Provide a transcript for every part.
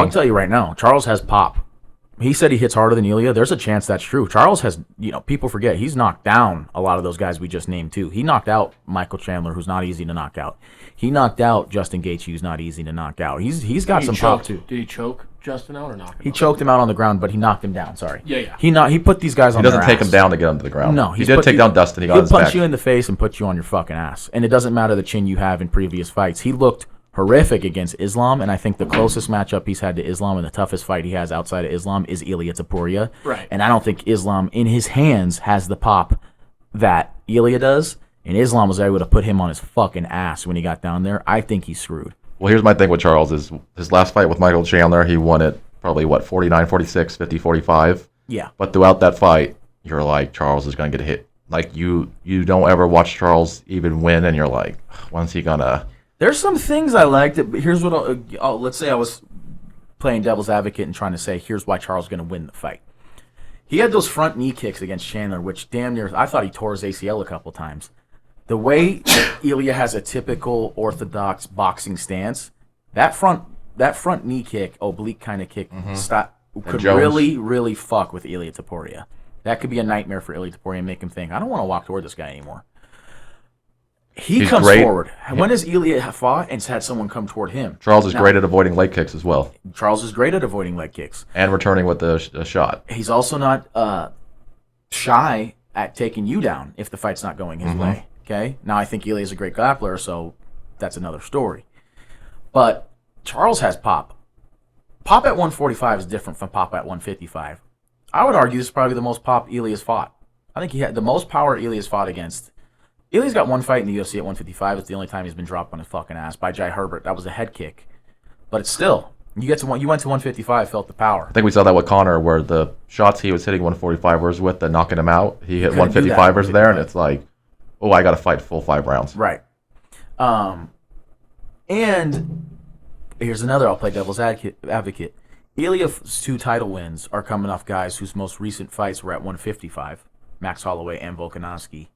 I'll tell you right now, Charles has pop. He said he hits harder than Ilia. There's a chance that's true. Charles has, people forget, he's knocked down a lot of those guys we just named, too. He knocked out Michael Chandler, who's not easy to knock out. He knocked out Justin Gaethje, who's not easy to knock out. He's got some pop, too. Did he choke Justin out or knock him out? He choked him out on the ground, but he knocked him down, sorry. Yeah. He put these guys on their ass. He doesn't take him down to get him to the ground. No. He did take down Dustin. He got his back. He'll punch you in the face and put you on your fucking ass. And it doesn't matter the chin you have in previous fights. He looked horrific against Islam, and I think the closest matchup he's had to Islam and the toughest fight he has outside of Islam is Ilia Topuria. Right. And I don't think Islam, in his hands, has the pop that Ilia does. And Islam was able to put him on his fucking ass when he got down there. I think he's screwed. Well, here's my thing with Charles is his last fight with Michael Chandler, he won it probably, 49, 46, 50, 45. Yeah. But throughout that fight, you're like, Charles is going to get hit. Like, you don't ever watch Charles even win, and you're like, when's he going to... There's some things I liked. Here's what let's say I was playing devil's advocate and trying to say, here's why Charles is going to win the fight. He had those front knee kicks against Chandler, which damn near, I thought he tore his ACL a couple times. The way Ilia has a typical orthodox boxing stance, that front knee kick, oblique kind of kick, could really, really fuck with Ilia Topuria. That could be a nightmare for Ilia Topuria and make him think, I don't want to walk toward this guy anymore. He's comes great. Forward. When has Ilia fought and had someone come toward him? Charles is great at avoiding leg kicks as well. Charles is great at avoiding leg kicks. And returning with the shot. He's also not shy at taking you down if the fight's not going his way. Okay? Now, I think Ilia is a great grappler, so that's another story. But Charles has pop. Pop at 145 is different from pop at 155. I would argue this is probably the most pop Ilia's fought. I think he had the most power Ilia's fought against. Ilia's got one fight in the UFC at 155. It's the only time he's been dropped on his fucking ass by Jai Herbert. That was a head kick. But it's still, you went to 155, felt the power. I think we saw that with Conor, where the shots he was hitting 145ers with, that knocking him out, he hit 155ers there, and it's like, oh, I got to fight full 5 rounds. Right. And here's another, I'll play devil's advocate. Ilia's 2 title wins are coming off guys whose most recent fights were at 155, Max Holloway and Volkanovski.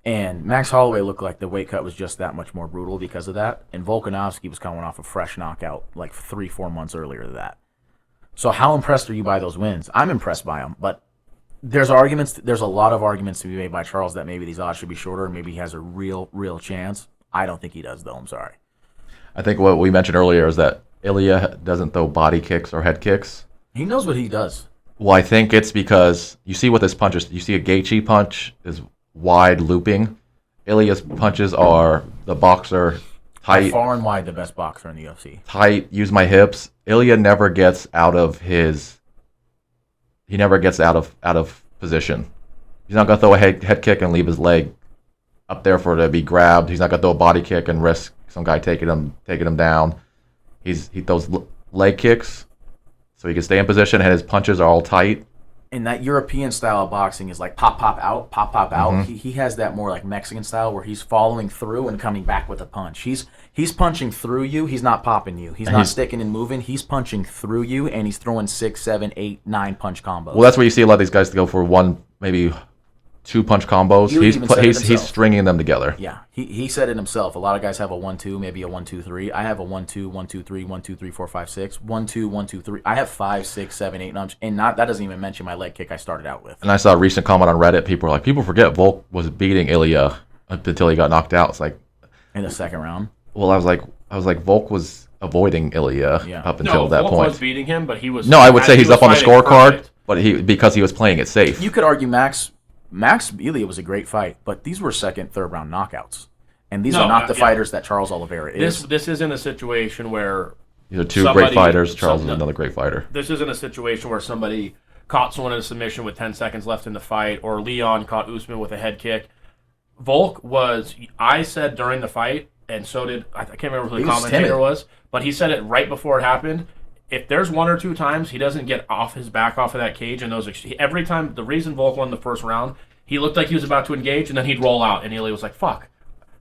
And Max Holloway looked like the weight cut was just that much more brutal because of that. And Volkanovski was coming off a fresh knockout like 3-4 months earlier than that. So how impressed are you by those wins? I'm impressed by them, but there's a lot of arguments to be made by Charles that maybe these odds should be shorter and maybe he has a real chance. I don't think he does, though. I'm sorry. I think what we mentioned earlier is that Ilia doesn't throw body kicks or head kicks. He knows what he does. Well, I think it's because you see with his punches, you see a Gaethje punch is wide looping. Ilia's punches are the boxer tight. By far and wide the best boxer in the UFC. Tight, use my hips. Ilia never gets out of position. He's not gonna throw a head kick and leave his leg up there for it to be grabbed. He's not gonna throw a body kick and risk some guy taking him down. He throws leg kicks so he can stay in position, and his punches are all tight. And that European style of boxing is like pop out, pop out. He has that more like Mexican style where he's following through and coming back with a punch. He's punching through you. He's not popping you. He's not sticking and moving. He's punching through you, and he's throwing 6, 7, 8, 9 punch combos. Well, that's where you see a lot of these guys go for 1, maybe 2 punch combos. He's stringing them together. Yeah, he said it himself. A lot of guys have a 1-2, maybe a 1-2-3. I have a 1-2, 1-2-3, 1-2-3, 4, 5, 6, 1-2, 1-2-3. I have 5, 6, 7, 8, and that doesn't even mention my leg kick I started out with. And I saw a recent comment on Reddit. People forget Volk was beating Ilia until he got knocked out. It's like in the second round. Well, I was like Volk was avoiding Ilia up until that Volk point. Was beating him, but he was. No, I would say he's up on the scorecard, but because he was playing it safe. You could argue Max Ilia was a great fight, but these were second, third round knockouts, and these are not the fighters that Charles Oliveira is. This isn't a situation where these are 2 great fighters. Charles is another great fighter. This isn't a situation where somebody caught someone in a submission with 10 seconds left in the fight, or Leon caught Usman with a head kick. Volk was. I said during the fight, and so did I can't remember who the commentator was, but he said it right before it happened. If there's 1 or 2 times he doesn't get off his back off of that cage, and every time, the reason Volk won the first round, he looked like he was about to engage, and then he'd roll out, and Ilia was like, fuck.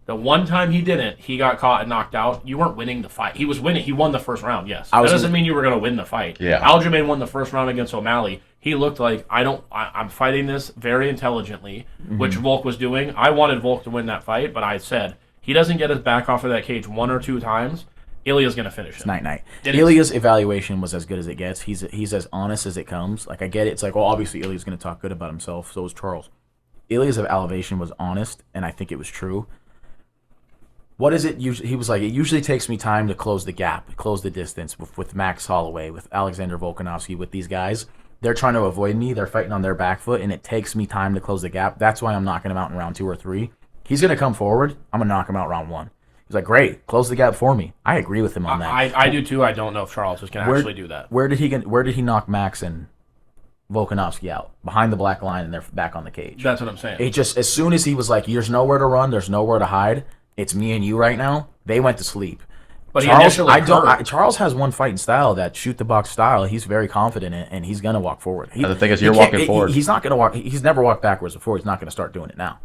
The one time he didn't, he got caught and knocked out. You weren't winning the fight. He was winning. He won the first round, yes. That doesn't mean you were going to win the fight. Yeah. Aljamain won the first round against O'Malley. He looked like, I'm fighting this very intelligently, which Volk was doing. I wanted Volk to win that fight, but I said, he doesn't get his back off of that cage 1 or 2 times, Ilia's going to finish him. Night. It is. Ilia's evaluation was as good as it gets. He's as honest as it comes. Like, I get it. It's like, well, obviously Ilia's going to talk good about himself. So is Charles. Ilia's elevation was honest, and I think it was true. What is it usually? He was like, it usually takes me time to close the gap, close the distance with Max Holloway, with Alexander Volkanovski, with these guys. They're trying to avoid me. They're fighting on their back foot, and it takes me time to close the gap. That's why I'm knocking him out in round 2 or 3. He's going to come forward. I'm going to knock him out round 1. He's like, great, close the gap for me. I agree with him on that. I do too. I don't know if Charles is going to actually do that. Where did he knock Max and Volkanovski out? Behind the black line, and they're back on the cage. That's what I'm saying. It just, as soon as he was like, there's nowhere to run, there's nowhere to hide, it's me and you right now, they went to sleep. But Charles has one fighting style, that shoot the box style. He's very confident in it, and he's going to walk forward. The thing is, you're walking forward. He's not going to walk. He's never walked backwards before. He's not going to start doing it now.